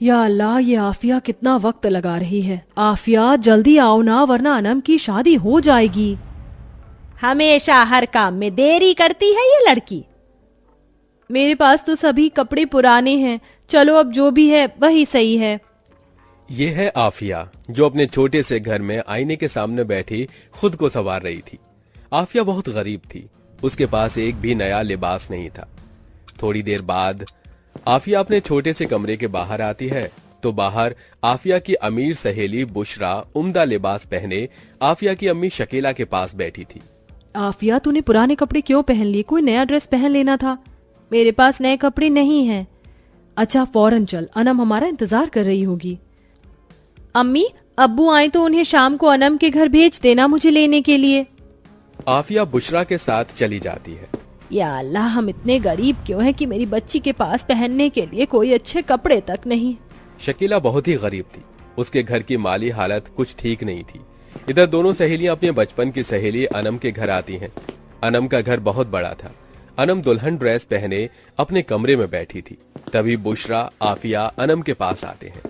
या अल्लाह, ये आफिया कितना वक्त लगा रही है। आफिया जल्दी आओ ना, वरना अनम की शादी हो जाएगी। हमेशा हर काम में देरी करती है ये लड़की। मेरे पास तो सभी कपड़े पुराने हैं, चलो अब जो भी है वही सही है। ये है आफिया, जो अपने छोटे से घर में आईने के सामने बैठी खुद को संवार रही थी। आफिया बहुत गरीब थी, उसके पास एक भी नया लिबास नहीं था। थोड़ी देर बाद आफिया अपने छोटे से कमरे के बाहर आती है तो बाहर आफिया की अमीर सहेली बुशरा उम्दा लिबास पहने आफिया की अम्मी शकीला के पास बैठी थी। आफिया, तूने पुराने कपड़े क्यों पहन लिए? कोई नया ड्रेस पहन लेना था। मेरे पास नए कपड़े नहीं हैं। अच्छा फौरन चल, अनम हमारा इंतजार कर रही होगी। अम्मी, अब्बू आए तो उन्हें शाम को अनम के घर भेज देना मुझे लेने के लिए। आफिया बुशरा के साथ चली जाती है। या अल्लाह, हम इतने गरीब क्यों हैं कि मेरी बच्ची के पास पहनने के लिए कोई अच्छे कपड़े तक नहीं। शकीला बहुत ही गरीब थी, उसके घर की माली हालत कुछ ठीक नहीं थी। इधर दोनों सहेलियां अपने बचपन की सहेली अनम के घर आती हैं। अनम का घर बहुत बड़ा था। अनम दुल्हन ड्रेस पहने अपने कमरे में बैठी थी। तभी बुशरा आफिया अनम के पास आते हैं।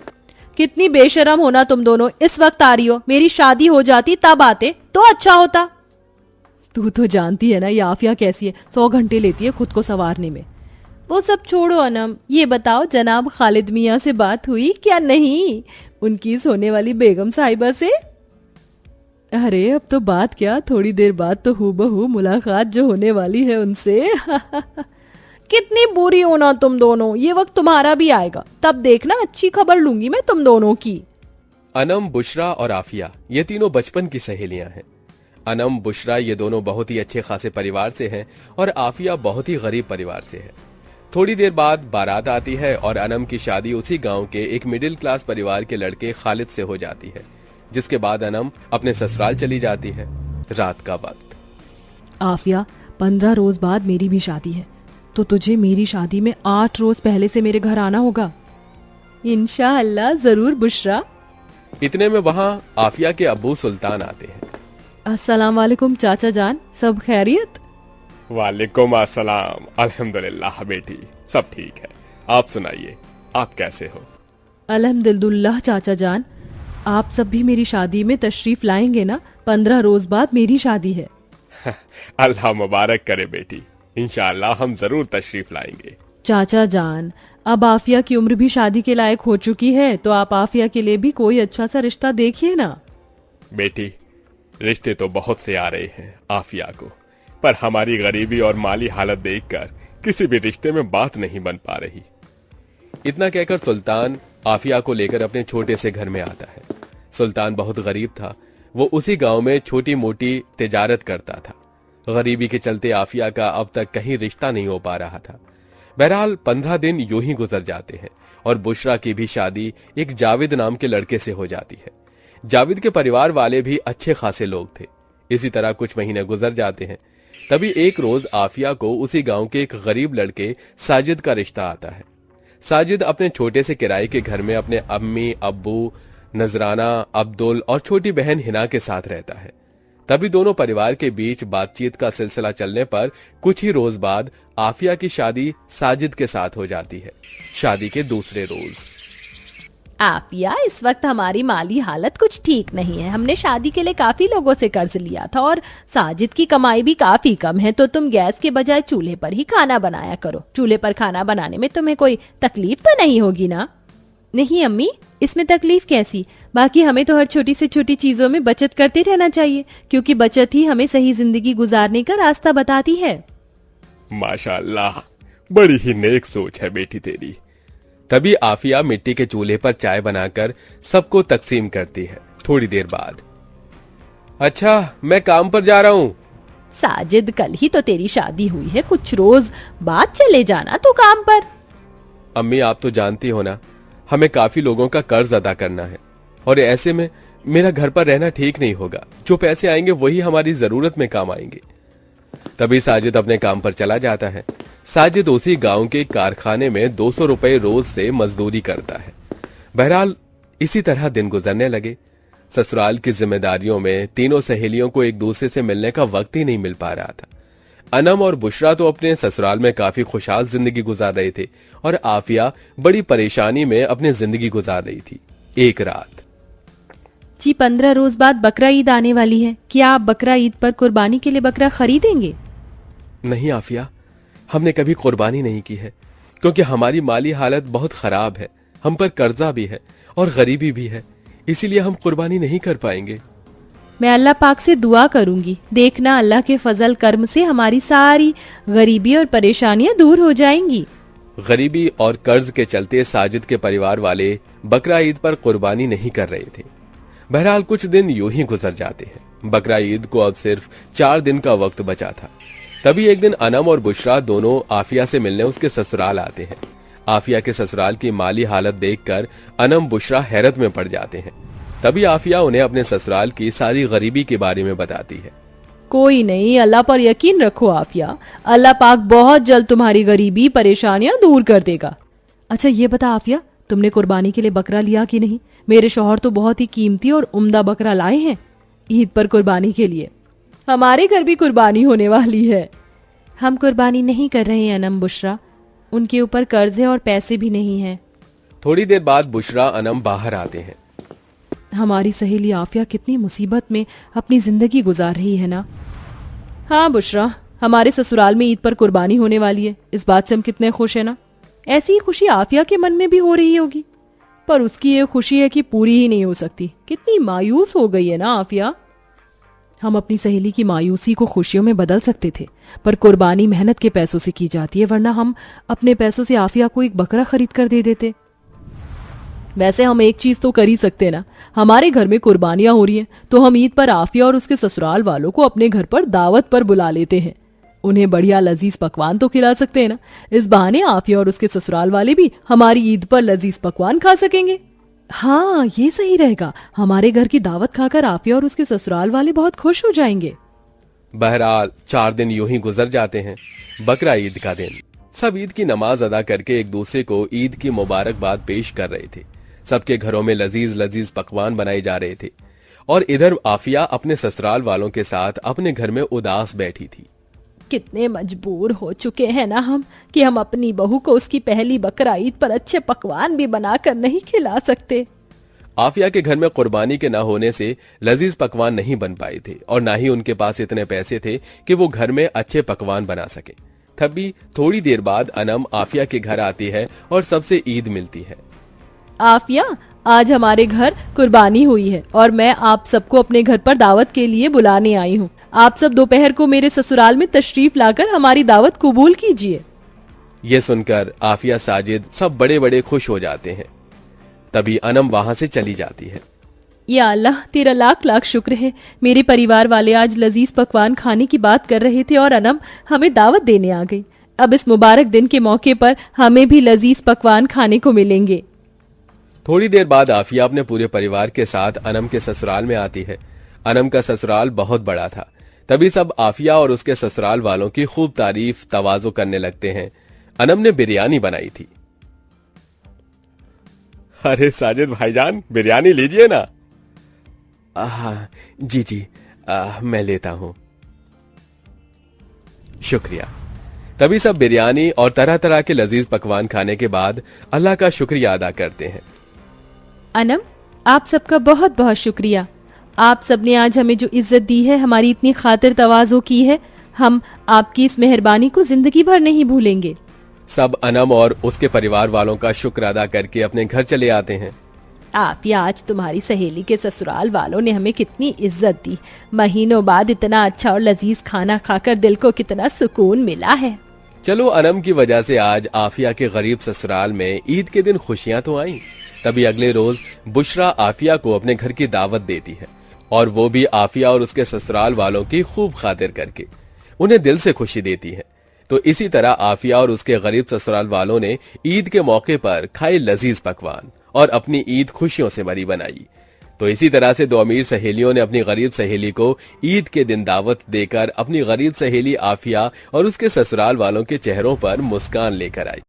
कितनी बेशरम होना तुम दोनों, इस वक्त आ रही हो। मेरी शादी हो जाती तब आते तो अच्छा होता। तू तो जानती है ना ये आफिया कैसी है, 100 घंटे लेती है खुद को संवारने में। वो सब छोड़ो अनम, ये बताओ जनाब खालिद मियाँ से बात हुई क्या? नहीं, उनकी इस होने वाली बेगम साहिबा से? अरे अब तो बात क्या, थोड़ी देर बाद तो हूबहू मुलाकात जो होने वाली है उनसे। कितनी बुरी हो ना तुम दोनों, ये वक्त तुम्हारा भी आएगा, तब देखना अच्छी खबर लूंगी मैं तुम दोनों की। अनम, बुशरा और आफिया ये तीनों बचपन की सहेलियां हैं। अनम, बुशरा ये दोनों बहुत ही अच्छे खासे परिवार से हैं और आफिया बहुत ही गरीब परिवार से है। थोड़ी देर बाद बारात आती है और अनम की शादी उसी गांव के एक मिडिल क्लास परिवार के लड़के खालिद से हो जाती है, जिसके बाद अनम अपने ससुराल चली जाती है। रात का वक्त। आफिया, 15 रोज बाद मेरी भी शादी है, तो तुझे मेरी शादी में 8 रोज पहले से मेरे घर आना होगा। इंशाअल्लाह जरूर बुशरा। इतने में वहाँ आफिया के अब्बू सुल्तान आते हैं। अस्सलाम वालेकुम चाचा जान, सब खैरियत? वालेकुम अस्सलाम। अल्हम्दुलिल्लाह बेटी, सब ठीक है। आप सुनाइए, आप कैसे हो? अल्हम्दुलिल्लाह चाचा जान, आप सब भी मेरी शादी में तशरीफ लाएंगे ना? 15 रोज बाद मेरी शादी है। अल्लाह मुबारक करे बेटी, इंशाअल्लाह हम जरूर तशरीफ लाएंगे। चाचा जान, अब आफिया की उम्र भी शादी के लायक हो चुकी है, तो आप आफिया के लिए भी कोई अच्छा सा रिश्ता देखिए ना। बेटी, रिश्ते तो बहुत से आ रहे हैं आफिया को, पर हमारी गरीबी और माली हालत देखकर किसी भी रिश्ते में बात नहीं बन पा रही। इतना कहकर सुल्तान आफिया को लेकर अपने छोटे से घर में आता है। सुल्तान बहुत गरीब था, वो उसी गांव में छोटी मोटी तिजारत करता था। गरीबी के चलते आफिया का अब तक कहीं रिश्ता नहीं हो पा रहा था। बहरहाल 15 दिन यूं ही गुजर जाते हैं और बुशरा की भी शादी एक जावेद नाम के लड़के से हो जाती है। जावेद के परिवार वाले भी अच्छे खासे लोग थे। इसी तरह कुछ महीने गुजर जाते हैं। तभी एक रोज आफिया को उसी गांव के एक गरीब लड़के साजिद का रिश्ता आता है। साजिद अपने छोटे से किराए के घर में अपने अम्मी, अब्बू, नजराना, अब्दुल और छोटी बहन हिना के साथ रहता है। तभी दोनों परिवार के बीच बातचीत का सिलसिला चलने पर कुछ ही रोज बाद आफिया की शादी साजिद के साथ हो जाती है। शादी के दूसरे रोज। आफिया, इस वक्त हमारी माली हालत कुछ ठीक नहीं है। हमने शादी के लिए काफी लोगों से कर्ज लिया था और साजिद की कमाई भी काफी कम है, तो तुम गैस के बजाय चूल्हे पर ही खाना बनाया करो। चूल्हे पर खाना बनाने में तुम्हें कोई तकलीफ तो नहीं होगी ना? नहीं अम्मी, इसमें तकलीफ कैसी? बाकी हमें तो हर छोटी से छोटी चीजों में बचत करते रहना चाहिए, क्योंकि बचत ही हमें सही जिंदगी गुजारने का रास्ता बताती है। माशाअल्लाह, बड़ी ही नेक सोच है बेटी तेरी। तभी आफिया मिट्टी के चूल्हे पर चाय बनाकर सबको तकसीम करती है। थोड़ी देर बाद, अच्छा मैं काम पर जा रहा हूँ। साजिद, कल ही तो तेरी शादी हुई है, कुछ रोज बाद चले जाना तो काम पर। अम्मी, आप तो जानती हो ना, हमें काफी लोगों का कर्ज अदा करना है और ऐसे में मेरा घर पर रहना ठीक नहीं होगा। जो पैसे आएंगे वही हमारी जरूरत में काम आएंगे। तभी साजिद अपने काम पर चला जाता है। साजिद उसी गांव के कारखाने में 200 रुपए रोज से मजदूरी करता है। बहरहाल इसी तरह दिन गुजरने लगे। ससुराल की जिम्मेदारियों में तीनों सहेलियों को एक दूसरे से मिलने का वक्त ही नहीं मिल पा रहा था। अनम और बुशरा तो अपने ससुराल में काफी खुशहाल जिंदगी गुजार रहे थे और आफिया बड़ी परेशानी में अपनी जिंदगी गुजार रही थी। एक रात। जी 15 रोज बाद बकरा ईद आने वाली है, क्या आप बकरा ईद पर कुर्बानी के लिए बकरा खरीदेंगे? नहीं आफिया, हमने कभी कुर्बानी नहीं की है क्योंकि हमारी माली हालत बहुत खराब है, हम पर कर्जा भी है और गरीबी भी है, इसीलिए हम कुर्बानी नहीं कर पाएंगे। मैं अल्लाह पाक से दुआ करूंगी, देखना अल्लाह के फजल कर्म से हमारी सारी गरीबी और परेशानियां दूर हो जाएंगी। गरीबी और कर्ज के चलते साजिद के परिवार वाले बकरा ईद पर कुर्बानी नहीं कर रहे थे। बहरहाल कुछ दिन यूं ही गुजर जाते हैं। बकरा ईद को अब सिर्फ 4 दिन का वक्त बचा था। तभी एक दिन अनम और बुशरा दोनों आफिया से मिलने उसके ससुराल आते हैं। आफिया के ससुराल की माली हालत देखकर अनम बुशरा हैरत में पड़ जाते हैं। तभी आफिया उन्हें अपने ससुराल की सारी गरीबी के बारे में बताती है। कोई नहीं, अल्लाह पर यकीन रखो आफिया, अल्लाह पाक बहुत जल्द तुम्हारी गरीबी परेशानियां दूर कर देगा। अच्छा ये बता आफिया, तुमने कुर्बानी के लिए बकरा लिया कि नहीं? मेरे शौहर तो बहुत ही कीमती और उम्दा बकरा लाए हैं ईद पर कुर्बानी के लिए। हमारे घर भी कुर्बानी होने वाली है। हम कुर्बानी नहीं कर रहे हैं अनम बुशरा, उनके ऊपर कर्ज है और पैसे भी नहीं है। थोड़ी देर बाद बुशरा अनम बाहर आते हैं। हमारी सहेली आफिया कितनी मुसीबत में अपनी जिंदगी गुजार रही है ना। हाँ बुशरा, हमारे ससुराल में ईद पर कुर्बानी होने वाली है, इस बात से हम कितने खुश है ना। ऐसी ही खुशी आफिया के मन में भी हो रही होगी, पर उसकी ये खुशी है कि पूरी ही नहीं हो सकती। कितनी मायूस हो गई है ना आफिया। हम अपनी सहेली की मायूसी को खुशियों में बदल सकते थे, पर कुर्बानी मेहनत के पैसों से की जाती है, वरना हम अपने पैसों से आफिया को एक बकरा खरीद कर दे देते। वैसे हम एक चीज तो कर ही सकते ना, हमारे घर में कुर्बानियां हो रही हैं तो हम ईद पर आफिया और उसके ससुराल वालों को अपने घर पर दावत पर बुला लेते हैं। उन्हें बढ़िया लजीज पकवान तो खिला सकते हैं ना। इस बहाने आफिया और उसके ससुराल वाले भी हमारी ईद पर लजीज पकवान खा सकेंगे। हाँ ये सही रहेगा, हमारे घर की दावत खाकर आफिया और उसके ससुराल वाले बहुत खुश हो जाएंगे। बहरहाल 4 दिन यूं ही गुजर जाते हैं। बकरा ईद का दिन। सब ईद की नमाज अदा करके एक दूसरे को ईद की मुबारकबाद पेश कर रहे थे। सबके घरों में लजीज लजीज पकवान बनाए जा रहे थे और इधर आफिया अपने ससुराल वालों के साथ अपने घर में उदास बैठी थी। कितने मजबूर हो चुके हैं ना हम कि हम अपनी बहू को उसकी पहली बकरा ईद पर अच्छे पकवान भी बनाकर नहीं खिला सकते। आफिया के घर में कुर्बानी के न होने से लजीज पकवान नहीं बन पाए थे और ना ही उनके पास इतने पैसे थे कि वो घर में अच्छे पकवान बना सके। तभी थोड़ी देर बाद अनम आफिया के घर आती है और सबसे ईद मिलती है। आफिया, आज हमारे घर कुर्बानी हुई है और मैं आप सबको अपने घर पर दावत के लिए बुलाने आई हूँ। आप सब दोपहर को मेरे ससुराल में तशरीफ लाकर हमारी दावत कबूल कीजिए। ये सुनकर आफिया साजिद सब बड़े बड़े खुश हो जाते हैं। तभी अनम वहां से चली जाती है। या अल्लाह, तेरा लाख लाख शुक्र है, मेरे परिवार वाले आज लजीज पकवान खाने की बात कर रहे थे और अनम हमें दावत देने आ गई। अब इस मुबारक दिन के मौके पर हमें भी लजीज पकवान खाने को मिलेंगे। थोड़ी देर बाद आफिया अपने पूरे परिवार के साथ अनम के ससुराल में आती है। अनम का ससुराल बहुत बड़ा था। तभी सब आफिया और उसके ससुराल वालों की खूब तारीफ तवाज़ो करने लगते हैं। अनम ने बिरयानी बनाई थी। अरे साजिद भाईजान, बिरयानी लीजिए ना। जी जी, मैं लेता हूं, शुक्रिया। तभी सब बिरयानी और तरह तरह के लजीज पकवान खाने के बाद अल्लाह का शुक्रिया अदा करते हैं। अनम, आप सबका बहुत बहुत शुक्रिया। आप सबने आज हमें जो इज्जत दी है, हमारी इतनी खातिर तवाज़ो की है, हम आपकी इस मेहरबानी को जिंदगी भर नहीं भूलेंगे। सब अनम और उसके परिवार वालों का शुक्र अदा करके अपने घर चले आते हैं। आफिया, आज तुम्हारी सहेली के ससुराल वालों ने हमें कितनी इज्जत दी। महीनों बाद इतना अच्छा और लजीज खाना खाकर दिल को कितना सुकून मिला है। चलो, अनम की वजह से आज आफिया के गरीब ससुराल में ईद के दिन खुशियां तो आईं। तभी अगले रोज बुशरा आफिया को अपने घर की दावत देती है और वो भी आफिया और उसके ससुराल वालों की खूब खातिर करके उन्हें दिल से खुशी देती है। तो इसी तरह आफिया और उसके गरीब ससुराल वालों ने ईद के मौके पर खाए लजीज पकवान और अपनी ईद खुशियों से भरी बनाई। तो इसी तरह से दो अमीर सहेलियों ने अपनी गरीब सहेली को ईद के दिन दावत देकर अपनी गरीब सहेली आफिया और उसके ससुराल वालों के चेहरों पर मुस्कान लेकर आई।